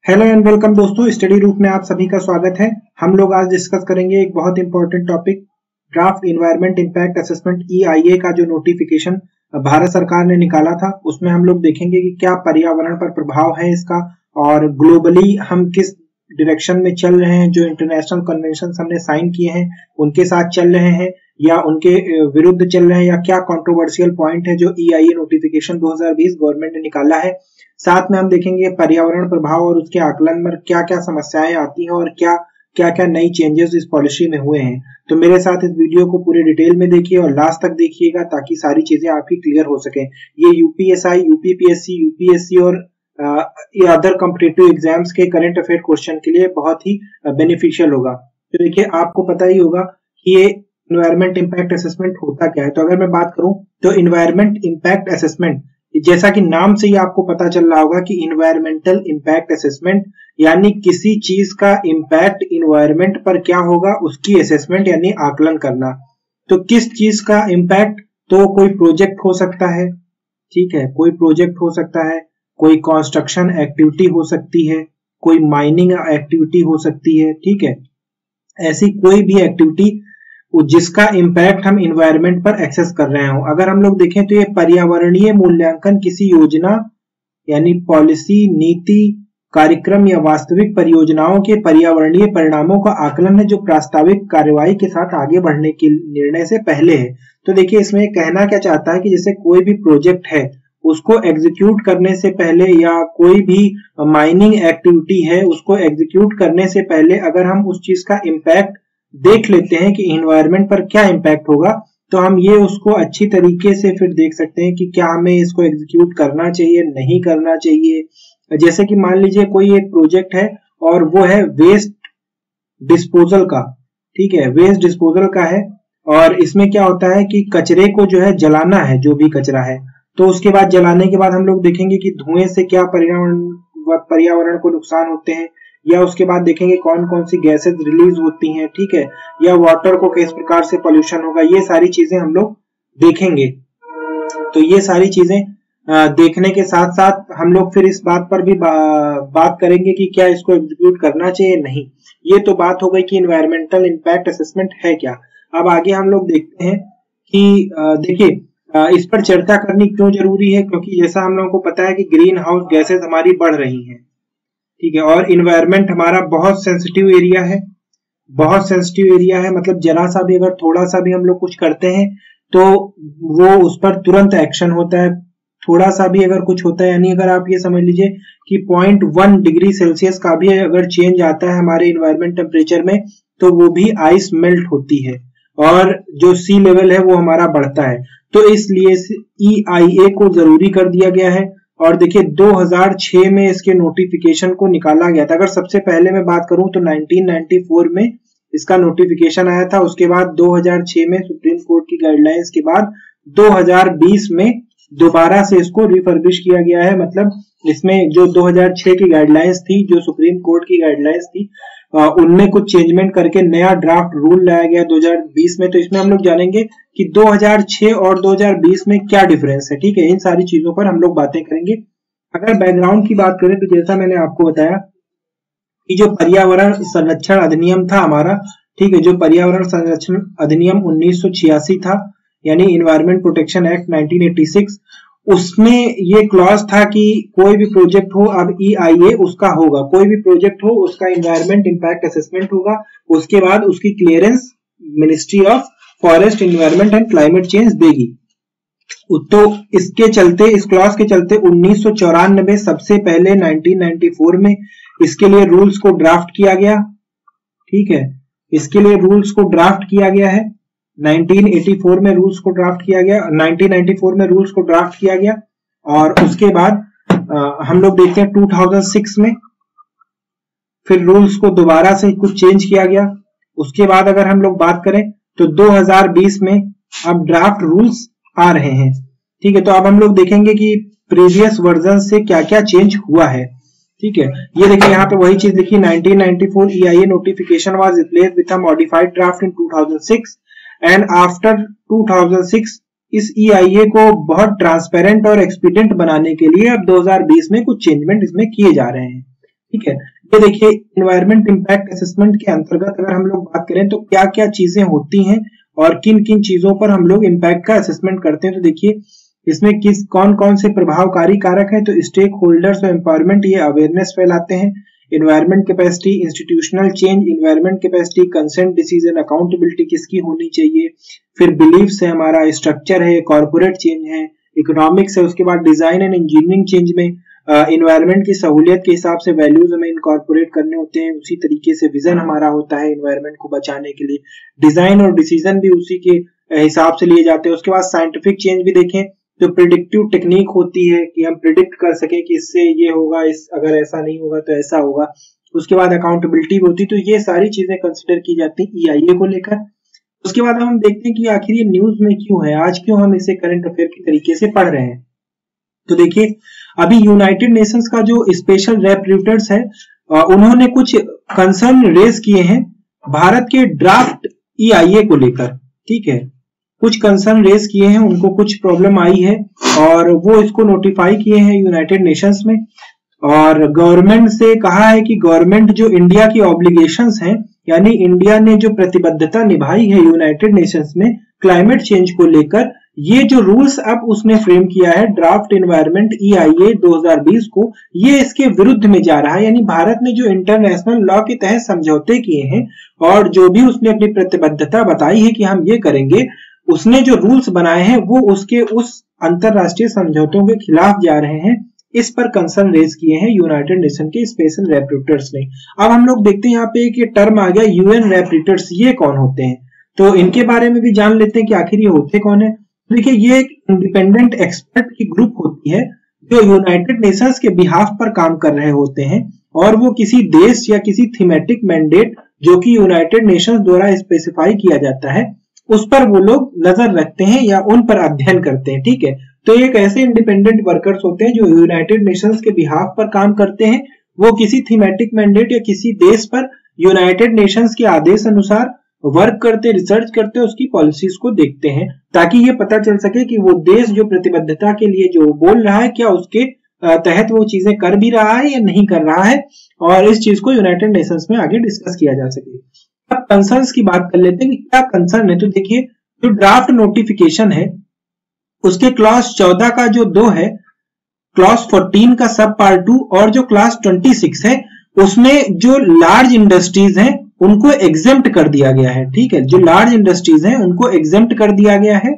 Hello and welcome दोस्तों, study root में आप सभी का स्वागत है। हम लोग आज डिस्कस करेंगे एक बहुत important topic, draft environment impact assessment EIA का जो नोटिफिकेशन भारत सरकार ने निकाला था, उसमें हम लोग देखेंगे कि क्या पर्यावरण पर प्रभाव है इसका और ग्लोबली हम किस डायरेक्शन में चल रहे हैं। जो इंटरनेशनल कन्वेंशन हमने साइन किए हैं उनके साथ चल रहे हैं या उनके विरुद्ध चल रहे हैं, या क्या कंट्रोवर्शियल पॉइंट है जो EIA नोटिफिकेशन 2020 गवर्नमेंट ने निकाला है। साथ में हम देखेंगे पर्यावरण प्रभाव और उसके आकलन में क्या क्या समस्याएं आती हैं और क्या क्या नई चेंजेस इस पॉलिसी में हुए हैं। तो मेरे साथ इस वीडियो को पूरे डिटेल में देखिए और लास्ट तक देखिएगा ताकि सारी चीजें आपकी क्लियर हो सके। ये UPSI, UPPSC, UPSC और अदर कॉम्पिटिटिव एग्जाम्स के करंट अफेयर क्वेश्चन के लिए बहुत ही बेनिफिशियल होगा। तो देखिए, आपको पता ही होगा कि ये इन्वायरमेंट इम्पैक्ट असेसमेंट होता क्या है। तो अगर मैं बात करूं तो इन्वायरमेंट इम्पैक्ट असेसमेंट, जैसा कि नाम से ही आपको पता चल रहा होगा कि इन्वायरमेंटल इम्पैक्ट असेसमेंट यानी किसी चीज का इम्पैक्ट इन्वायरमेंट पर क्या होगा उसकी असेसमेंट यानी आकलन करना। तो किस चीज का इम्पैक्ट, तो कोई प्रोजेक्ट हो सकता है, ठीक है, कोई प्रोजेक्ट हो सकता है, कोई कंस्ट्रक्शन एक्टिविटी हो सकती है, कोई माइनिंग एक्टिविटी हो सकती है, ठीक है। ऐसी कोई भी एक्टिविटी जिसका इम्पैक्ट हम इन्वायरमेंट पर एक्सेस कर रहे हो। अगर हम लोग देखें तो ये पर्यावरणीय मूल्यांकन किसी योजना यानी पॉलिसी, नीति, कार्यक्रम या वास्तविक परियोजनाओं के पर्यावरणीय परिणामों का आकलन है जो प्रास्ताविक कार्यवाही के साथ आगे बढ़ने के निर्णय से पहले है। तो देखिए, इसमें कहना क्या चाहता है कि जैसे कोई भी प्रोजेक्ट है उसको एग्जीक्यूट करने से पहले या कोई भी माइनिंग एक्टिविटी है उसको एग्जीक्यूट करने से पहले अगर हम उस चीज का इम्पैक्ट देख लेते हैं कि इन्वायरमेंट पर क्या इम्पैक्ट होगा, तो हम ये उसको अच्छी तरीके से फिर देख सकते हैं कि क्या हमें इसको एग्जीक्यूट करना चाहिए, नहीं करना चाहिए। जैसे कि मान लीजिए कोई एक प्रोजेक्ट है और वो है वेस्ट डिस्पोजल का, ठीक है, वेस्ट डिस्पोजल का है और इसमें क्या होता है कि कचरे को जो है जलाना है, जो भी कचरा है। तो उसके बाद जलाने के बाद हम लोग देखेंगे कि धुएं से क्या पर्यावरण को नुकसान होते हैं, या उसके बाद देखेंगे कौन कौन सी गैसेस रिलीज होती हैं, ठीक है, या वाटर को किस प्रकार से पोल्यूशन होगा। ये सारी चीजें हम लोग देखेंगे। तो ये सारी चीजें देखने के साथ साथ हम लोग फिर इस बात पर भी बात करेंगे कि क्या इसको एग्जीक्यूट करना चाहिए, नहीं। ये तो बात हो गई कि इन्वायरमेंटल इम्पैक्ट असेसमेंट है क्या। अब आगे हम लोग देखते हैं कि देखिए इस पर चर्चा करनी क्यों जरूरी है, क्योंकि जैसा हम लोगों को पता है कि ग्रीन हाउस गैसेज हमारी बढ़ रही हैं, ठीक है, और इन्वायरमेंट हमारा बहुत सेंसिटिव एरिया है, बहुत सेंसिटिव एरिया है। मतलब जरा सा भी, अगर थोड़ा सा भी हम लोग कुछ करते हैं तो वो उस पर तुरंत एक्शन होता है। थोड़ा सा भी अगर कुछ होता है, यानी अगर आप ये समझ लीजिए कि 0.1 डिग्री सेल्सियस का भी अगर चेंज आता है हमारे इन्वायरमेंट टेम्परेचर में, तो वो भी आइस मेल्ट होती है और जो सी लेवल है वो हमारा बढ़ता है। तो इसलिए EIA को जरूरी कर दिया गया है। और देखिए 2006 में इसके नोटिफिकेशन को निकाला गया था। अगर सबसे पहले मैं बात करूं तो 1994 में इसका नोटिफिकेशन आया था। उसके बाद 2006 में सुप्रीम कोर्ट की गाइडलाइंस के बाद 2020 में दोबारा से इसको रिफर्बिश किया गया है। मतलब इसमें जो 2006 की गाइडलाइंस थी, जो सुप्रीम कोर्ट की गाइडलाइंस थी, उनमें कुछ चेंजमेंट करके नया ड्राफ्ट रूल लाया गया 2020 में। तो इसमें हम लोग जानेंगे कि 2006 और 2020 में क्या डिफरेंस है, ठीक है। इन सारी चीजों पर हम लोग बातें करेंगे। अगर बैकग्राउंड की बात करें तो जैसा मैंने आपको बताया कि जो पर्यावरण संरक्षण अधिनियम था हमारा, ठीक है, जो पर्यावरण संरक्षण अधिनियम 1986 था, यानी इन्वायरमेंट प्रोटेक्शन एक्ट 1986, उसमें ये क्लॉज था कि कोई भी प्रोजेक्ट हो, अब EIA उसका होगा, कोई भी प्रोजेक्ट हो उसका इन्वायरमेंट इम्पैक्ट असेसमेंट होगा, उसके बाद उसकी clearance ministry of forest, environment and climate change देगी। तो इसके चलते, इस क्लॉज के चलते 1994 सबसे पहले 1994 में इसके लिए रूल्स को ड्राफ्ट किया गया, ठीक है, इसके लिए रूल्स को ड्राफ्ट किया गया है। 1984 में रूल्स को ड्राफ्ट किया गया, 1994 में रूल्स को ड्राफ्ट किया गया और उसके बाद हम लोग देखते हैं 2006 में फिर रूल्स को दोबारा से कुछ चेंज किया गया। उसके बाद अगर हम लोग बात करें तो 2020 में अब ड्राफ्ट रूल्स आ रहे हैं, ठीक है। तो अब हम लोग देखेंगे कि प्रीवियस वर्जन से क्या क्या चेंज हुआ है, ठीक है। ये देखिए यहाँ पे वही चीज लिखी, 1994 EIA notification was replaced with a modified draft in 2006 and after 2006 इस EIA को बहुत ट्रांसपेरेंट और एक्सपीडिएंट बनाने के लिए अब 2020 में कुछ चेंजमेंट इसमें किए जा रहे हैं। ठीक है। ये देखिए एनवायरमेंट इम्पैक्ट असेसमेंट के अंतर्गत अगर हम लोग बात करें तो क्या क्या चीजें होती हैं और किन किन चीजों पर हम लोग इम्पैक्ट का असेसमेंट करते हैं। तो देखिए इसमें कौन कौन से प्रभावकारी कारक है। तो स्टेक होल्डर्स और एम्पावरमेंट ये अवेयरनेस फैलाते हैं। Environment capacity, institutional change, environment capacity, consent, decision, accountability किसकी होनी चाहिए। फिर बिलीफ्स है, हमारा स्ट्रक्चर है, कॉर्पोरेट चेंज है, इकोनॉमिक्स है, उसके बाद डिजाइन एंड इंजीनियरिंग चेंज में एनवायरमेंट की सहूलियत के हिसाब से वैल्यूज हमें इनकॉर्पोरेट करने होते हैं। उसी तरीके से विजन हमारा होता है एनवायरमेंट को बचाने के लिए। डिजाइन और डिसीजन भी उसी के हिसाब से लिए जाते हैं। उसके बाद साइंटिफिक चेंज भी देखें तो प्रिडिक्टिव टेक्निक होती है कि हम प्रिडिक्ट कर सके कि इससे ये होगा, इस अगर ऐसा नहीं होगा तो ऐसा होगा। उसके बाद अकाउंटेबिलिटी भी होती है। तो ये सारी चीजें कंसिडर की जाती है EIA को लेकर। उसके बाद हम देखते हैं कि आखिर ये न्यूज में क्यों है, आज क्यों हम इसे करंट अफेयर के तरीके से पढ़ रहे हैं। तो देखिए अभी यूनाइटेड नेशंस का जो स्पेशल रेपरेटर्स है उन्होंने कुछ कंसर्न रेज किए हैं भारत के ड्राफ्ट EIA को लेकर। ठीक है, कुछ कंसर्न रेज किए हैं, उनको कुछ प्रॉब्लम आई है और वो इसको नोटिफाई किए हैं यूनाइटेड नेशंस में। और गवर्नमेंट से कहा है कि गवर्नमेंट जो इंडिया की ऑब्लिगेशंस हैं, यानी इंडिया ने जो प्रतिबद्धता निभाई है यूनाइटेड नेशंस में क्लाइमेट चेंज को लेकर, ये जो रूल्स अब उसने फ्रेम किया है ड्राफ्ट एनवायरमेंट EIA 2020 को, ये इसके विरुद्ध में जा रहा है। यानी भारत ने जो इंटरनेशनल लॉ के तहत समझौते किए हैं और जो भी उसने अपनी प्रतिबद्धता बताई है कि हम ये करेंगे, उसने जो रूल्स बनाए हैं वो उसके उस अंतरराष्ट्रीय समझौतों के खिलाफ जा रहे हैं। इस पर कंसर्न रेज किए हैं यूनाइटेड नेशन के स्पेशल रेपरेटर्स ने। अब हम लोग देखते हैं यहाँ पे एक टर्म आ गया UN रेपरेटर्स। ये कौन होते हैं, तो इनके बारे में भी जान लेते हैं कि आखिर ये होते कौन है। देखिए ये एक इंडिपेंडेंट एक्सपर्ट की ग्रुप होती है जो यूनाइटेड नेशंस के बिहाफ पर काम कर रहे होते हैं और वो किसी देश या किसी थीमेटिक मैंडेट जो कि यूनाइटेड नेशंस द्वारा स्पेसिफाई किया जाता है उस पर वो लोग नजर रखते हैं या उन पर अध्ययन करते हैं। ठीक है, तो एक ऐसे इंडिपेंडेंट वर्कर्स होते हैं जो यूनाइटेड नेशंस के बिहाफ पर काम करते हैं। वो किसी थीमेटिक मैंडेट या किसी देश पर यूनाइटेड नेशंस के आदेश अनुसार वर्क करते, रिसर्च करते, उसकी पॉलिसीज को देखते हैं ताकि ये पता चल सके कि वो देश जो प्रतिबद्धता के लिए जो बोल रहा है क्या उसके तहत वो चीजें कर भी रहा है या नहीं कर रहा है, और इस चीज को यूनाइटेड नेशंस में आगे डिस्कस किया जा सके। अब कंसर्न्स की बात कर लेते हैं कि क्या कंसर्न है। तो देखिए जो ड्राफ्ट नोटिफिकेशन है उसके क्लॉज 14 का जो 2 है, क्लॉज 14 का सब पार्ट 2 और जो क्लॉज 26 है उसमें जो लार्ज इंडस्ट्रीज हैं उनको एग्जेम्प्ट कर दिया गया है। ठीक है, जो लार्ज इंडस्ट्रीज हैं उनको एग्जेम्प्ट कर दिया गया है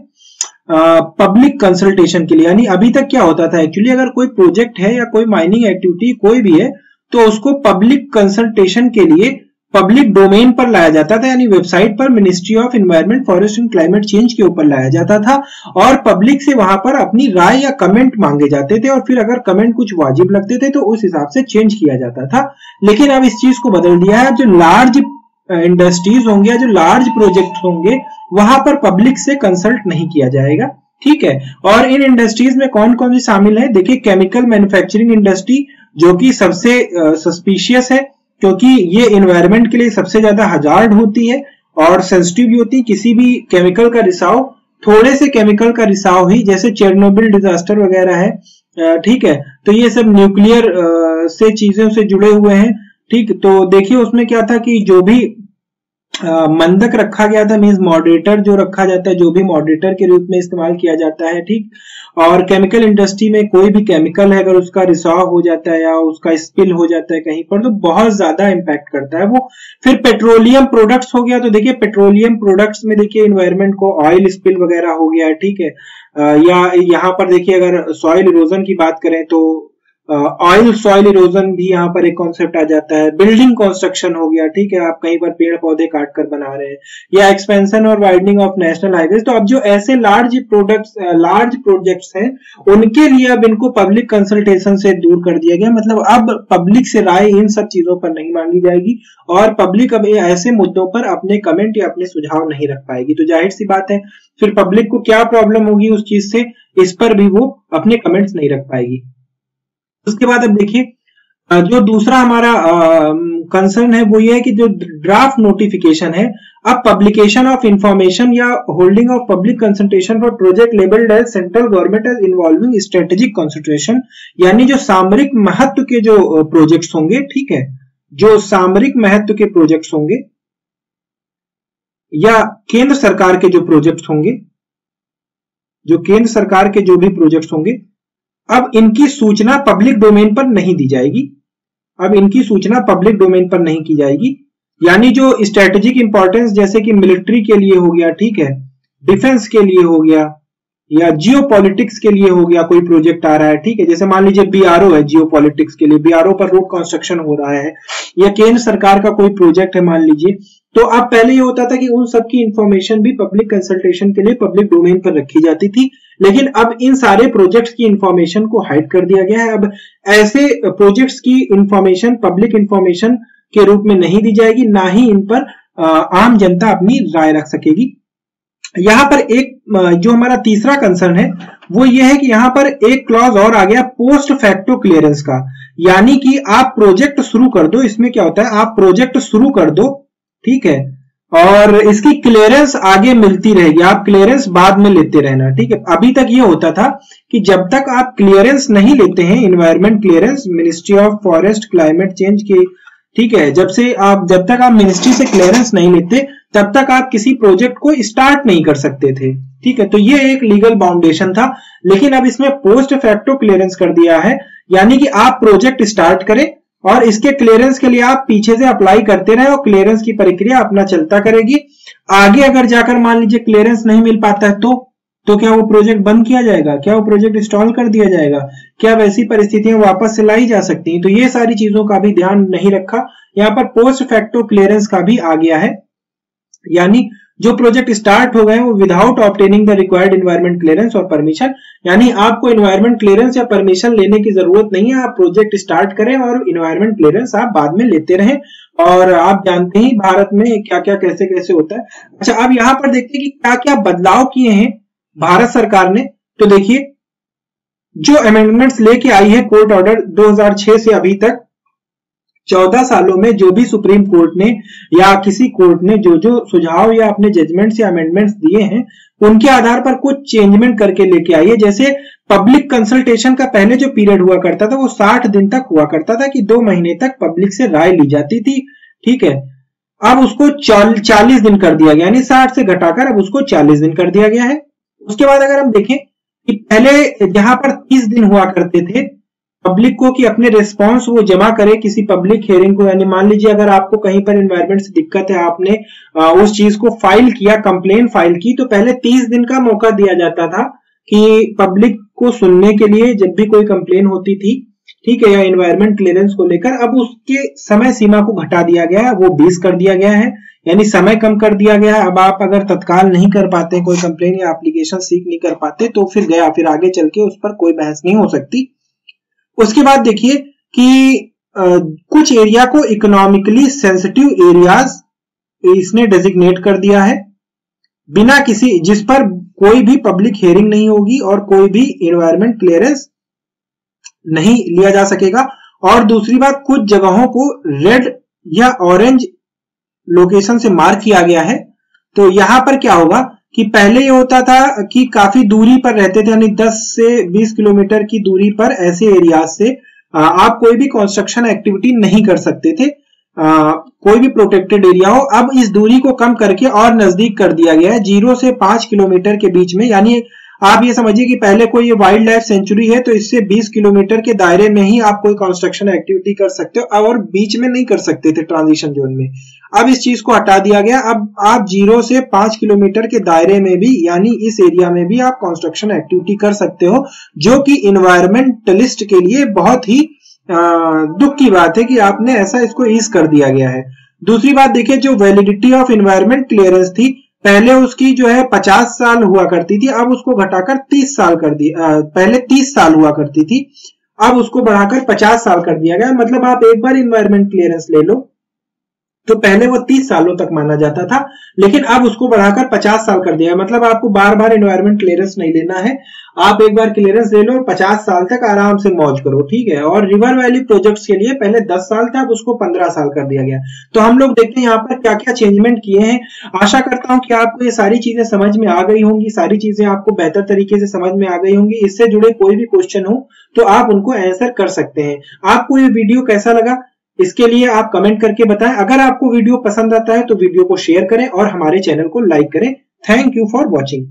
पब्लिक कंसल्टेशन के लिए। यानी अभी तक क्या होता था, एक्चुअली अगर कोई प्रोजेक्ट है या कोई माइनिंग एक्टिविटी कोई भी है तो उसको पब्लिक कंसल्टेशन के लिए पब्लिक डोमेन पर लाया जाता था, यानी वेबसाइट पर ministry of environment, forest and climate change के ऊपर लाया जाता था और पब्लिक से वहां पर अपनी राय या कमेंट मांगे जाते थे और फिर अगर कमेंट कुछ वाजिब लगते थे तो उस हिसाब से चेंज किया जाता था। लेकिन अब इस चीज को बदल दिया है, जो लार्ज इंडस्ट्रीज होंगे या जो लार्ज प्रोजेक्ट होंगे वहां पर पब्लिक से कंसल्ट नहीं किया जाएगा। ठीक है, और इन इंडस्ट्रीज में कौन कौन सी शामिल है। देखिए केमिकल मैन्युफैक्चरिंग इंडस्ट्री जो कि सबसे सस्पिशियस है क्योंकि ये एनवायरनमेंट के लिए सबसे ज्यादा हजार्ड होती है और सेंसिटिव भी होती है। किसी भी केमिकल का रिसाव, थोड़े से केमिकल का रिसाव ही, जैसे चेरनोबिल डिजास्टर वगैरह है, ठीक है, तो ये सब न्यूक्लियर से चीजों से जुड़े हुए हैं। ठीक, तो देखिए उसमें क्या था कि जो भी मंदक रखा गया था, मींस मॉडरेटर जो रखा जाता है, जो भी मॉडरेटर के रूप में इस्तेमाल किया जाता है। ठीक, और केमिकल इंडस्ट्री में कोई भी केमिकल है अगर उसका रिसाव हो जाता है या उसका स्पिल हो जाता है कहीं पर तो बहुत ज्यादा इंपैक्ट करता है वो। फिर पेट्रोलियम प्रोडक्ट्स हो गया, तो देखिए पेट्रोलियम प्रोडक्ट्स में देखिए एनवायरनमेंट को ऑयल स्पिल वगैरह हो गया। ठीक है, या यहाँ पर देखिए अगर सॉइल इरोजन की बात करें तो ऑयल सॉइल इरोजन भी यहाँ पर एक कॉन्सेप्ट आ जाता है। बिल्डिंग कंस्ट्रक्शन हो गया, ठीक है, आप कहीं पर पेड़ पौधे काट कर बना रहे हैं, या एक्सपेंशन और वाइडनिंग ऑफ नेशनल हाईवेज। तो अब जो ऐसे लार्ज प्रोजेक्ट्स हैं उनके लिए अब इनको पब्लिक कंसल्टेशन से दूर कर दिया गया। मतलब अब पब्लिक से राय इन सब चीजों पर नहीं मांगी जाएगी और पब्लिक अब ऐसे मुद्दों पर अपने कमेंट या अपने सुझाव नहीं रख पाएगी। तो जाहिर सी बात है फिर पब्लिक को क्या प्रॉब्लम होगी उस चीज से, इस पर भी वो अपने कमेंट्स नहीं रख पाएगी। उसके बाद अब देखिए जो दूसरा हमारा कंसर्न है वो ये है कि जो ड्राफ्ट नोटिफिकेशन है, अब पब्लिकेशन ऑफ इंफॉर्मेशन या holding of public consultation for project labelled as central government as involving strategic concentration, यानी जो सामरिक महत्व के जो प्रोजेक्ट्स होंगे, ठीक है, जो सामरिक महत्व के प्रोजेक्ट्स होंगे या केंद्र सरकार के जो प्रोजेक्ट्स होंगे, जो केंद्र सरकार के जो भी प्रोजेक्ट्स होंगे, अब इनकी सूचना पब्लिक डोमेन पर नहीं दी जाएगी। अब इनकी सूचना पब्लिक डोमेन पर नहीं की जाएगी, यानी जो स्ट्रेटेजिक इंपॉर्टेंस जैसे कि मिलिट्री के लिए हो गया, ठीक है, डिफेंस के लिए हो गया या जियो पॉलिटिक्स के लिए हो गया, कोई प्रोजेक्ट आ रहा है, ठीक है, जैसे मान लीजिए बीआरओ है, जियो पॉलिटिक्स के लिए बीआरओ पर रोड कंस्ट्रक्शन हो रहा है, या केंद्र सरकार का कोई प्रोजेक्ट है मान लीजिए, तो अब पहले ये होता था कि उन सब की इंफॉर्मेशन भी पब्लिक कंसल्टेशन के लिए पब्लिक डोमेन पर रखी जाती थी, लेकिन अब इन सारे प्रोजेक्ट्स की इंफॉर्मेशन को हाइड कर दिया गया है। अब ऐसे प्रोजेक्ट्स की इंफॉर्मेशन पब्लिक इंफॉर्मेशन के रूप में नहीं दी जाएगी, ना ही इन पर आम जनता अपनी राय रख सकेगी। यहां पर एक जो हमारा तीसरा कंसर्न है वो ये है कि यहां पर एक क्लॉज और आ गया पोस्ट फैक्टो क्लियरेंस का, यानी कि आप प्रोजेक्ट शुरू कर दो, इसमें क्या होता है, आप प्रोजेक्ट शुरू कर दो, ठीक है, और इसकी क्लियरेंस आगे मिलती रहेगी, आप क्लियरेंस बाद में लेते रहना, ठीक है। अभी तक ये होता था कि जब तक आप क्लियरेंस नहीं लेते हैं, environment clearance ministry of forest climate change के, ठीक है, जब तक आप मिनिस्ट्री से क्लियरेंस नहीं लेते तब तक आप किसी प्रोजेक्ट को स्टार्ट नहीं कर सकते थे, ठीक है, तो ये एक लीगल बाउंडेशन था। लेकिन अब इसमें पोस्ट फैक्टो क्लियरेंस कर दिया है, यानी कि आप प्रोजेक्ट स्टार्ट करें और इसके क्लियरेंस के लिए आप पीछे से अप्लाई करते रहे और क्लियरेंस की प्रक्रिया अपना चलता करेगी। आगे अगर जाकर मान लीजिए क्लियरेंस नहीं मिल पाता है तो क्या वो प्रोजेक्ट बंद किया जाएगा, क्या वो प्रोजेक्ट इंस्टॉल कर दिया जाएगा, क्या वैसी परिस्थितियां वापस से लाई जा सकती हैं, तो ये सारी चीजों का भी ध्यान नहीं रखा। यहाँ पर पोस्ट फैक्टो क्लियरेंस का भी आ गया है, यानी जो प्रोजेक्ट स्टार्ट हो गए वो without obtaining the required environment clearance और परमिशन, यानी आपको एनवायरमेंट क्लियरेंस या परमिशन लेने की जरूरत नहीं है, आप प्रोजेक्ट स्टार्ट करें और एनवायरमेंट क्लियरेंस आप बाद में लेते रहें। और आप जानते ही भारत में क्या क्या कैसे कैसे होता है। अच्छा, अब यहाँ पर देखते हैं कि क्या क्या बदलाव किए हैं भारत सरकार ने। तो देखिए, जो अमेंडमेंट्स लेके आई है कोर्ट ऑर्डर 2006 से अभी तक 14 सालों में जो भी सुप्रीम कोर्ट ने या किसी कोर्ट ने जो जो सुझाव या अपने जजमेंट्स या अमेंडमेंट्स दिए हैं उनके आधार पर कुछ चेंजमेंट करके लेके आई है। जैसे पब्लिक कंसल्टेशन का पहले जो पीरियड हुआ करता था वो 60 दिन तक हुआ करता था कि 2 महीने तक पब्लिक से राय ली जाती थी, ठीक है। अब उसको 40 दिन कर दिया गया, यानी 60 से घटाकर अब उसको 40 दिन कर दिया गया है। उसके बाद अगर हम देखें कि पहले जहां पर 30 दिन हुआ करते थे पब्लिक को कि अपने रिस्पांस वो जमा करे किसी पब्लिक हियरिंग को, यानी मान लीजिए अगर आपको कहीं पर एनवायरनमेंट से दिक्कत है, आपने उस चीज को फाइल किया, कंप्लेन फाइल की, तो पहले 30 दिन का मौका दिया जाता था कि पब्लिक को सुनने के लिए जब भी कोई कंप्लेन होती थी, ठीक है, या एनवायरनमेंट क्लियरेंस को लेकर। अब उसके समय सीमा को घटा दिया गया है, वो 20 कर दिया गया है, यानी समय कम कर दिया गया है। अब आप अगर तत्काल नहीं कर पाते कोई कंप्लेन या एप्लीकेशन सीक नहीं कर पाते तो फिर आगे चल के उस पर कोई बहस नहीं हो सकती। उसके बाद देखिए कि कुछ एरिया को इकोनॉमिकली सेंसिटिव एरियाज इसने डेजिग्नेट कर दिया है बिना किसी, जिस पर कोई भी पब्लिक हियरिंग नहीं होगी और कोई भी एनवायरनमेंट क्लियरेंस नहीं लिया जा सकेगा। और दूसरी बात, कुछ जगहों को रेड या ऑरेंज लोकेशन से मार्क किया गया है। तो यहां पर क्या होगा कि पहले ये होता था कि काफी दूरी पर रहते थे, यानी 10 से 20 किलोमीटर की दूरी पर ऐसे एरियाज से आप कोई भी कंस्ट्रक्शन एक्टिविटी नहीं कर सकते थे, कोई भी प्रोटेक्टेड एरिया हो। अब इस दूरी को कम करके और नजदीक कर दिया गया है, 0 से 5 किलोमीटर के बीच में, यानी आप ये समझिए कि पहले कोई ये वाइल्ड लाइफ सेंचुरी है तो इससे 20 किलोमीटर के दायरे में ही आप कोई कंस्ट्रक्शन एक्टिविटी कर सकते हो और बीच में नहीं कर सकते थे ट्रांजिशन जोन में। अब इस चीज को हटा दिया गया, अब आप 0 से 5 किलोमीटर के दायरे में भी, यानी इस एरिया में भी आप कंस्ट्रक्शन एक्टिविटी कर सकते हो, जो कि इन्वायरमेंटलिस्ट के लिए बहुत ही दुख की बात है कि आपने ऐसा इसको ईज कर दिया गया है। दूसरी बात देखिए, जो वैलिडिटी ऑफ इन्वायरमेंट क्लियरेंस थी पहले उसकी जो है 50 साल हुआ करती थी, अब उसको घटाकर 30 साल कर दिया। पहले 30 साल हुआ करती थी, अब उसको बढ़ाकर 50 साल कर दिया गया। मतलब आप एक बार इन्वायरमेंट क्लियरेंस ले लो तो पहले वो 30 सालों तक माना जाता था, लेकिन अब उसको बढ़ाकर 50 साल कर दिया है। मतलब आपको बार बार एनवायरमेंट क्लियरेंस नहीं लेना है, आप एक बार क्लियरेंस ले लो और 50 साल तक आराम से मौज करो, ठीक है। और रिवर वैली प्रोजेक्ट्स के लिए पहले 10 साल था, अब उसको 15 साल कर दिया गया। तो हम लोग देखते हैं यहाँ पर क्या क्या चेंजमेंट किए हैं। आशा करता हूं कि आपको ये सारी चीजें समझ में आ गई होंगी, सारी चीजें आपको बेहतर तरीके से समझ में आ गई होंगी। इससे जुड़े कोई भी क्वेश्चन हो तो आप उनको आंसर कर सकते हैं। आपको ये वीडियो कैसा लगा इसके लिए आप कमेंट करके बताएं। अगर आपको वीडियो पसंद आता है तो वीडियो को शेयर करें और हमारे चैनल को लाइक करें। Thank you for watching.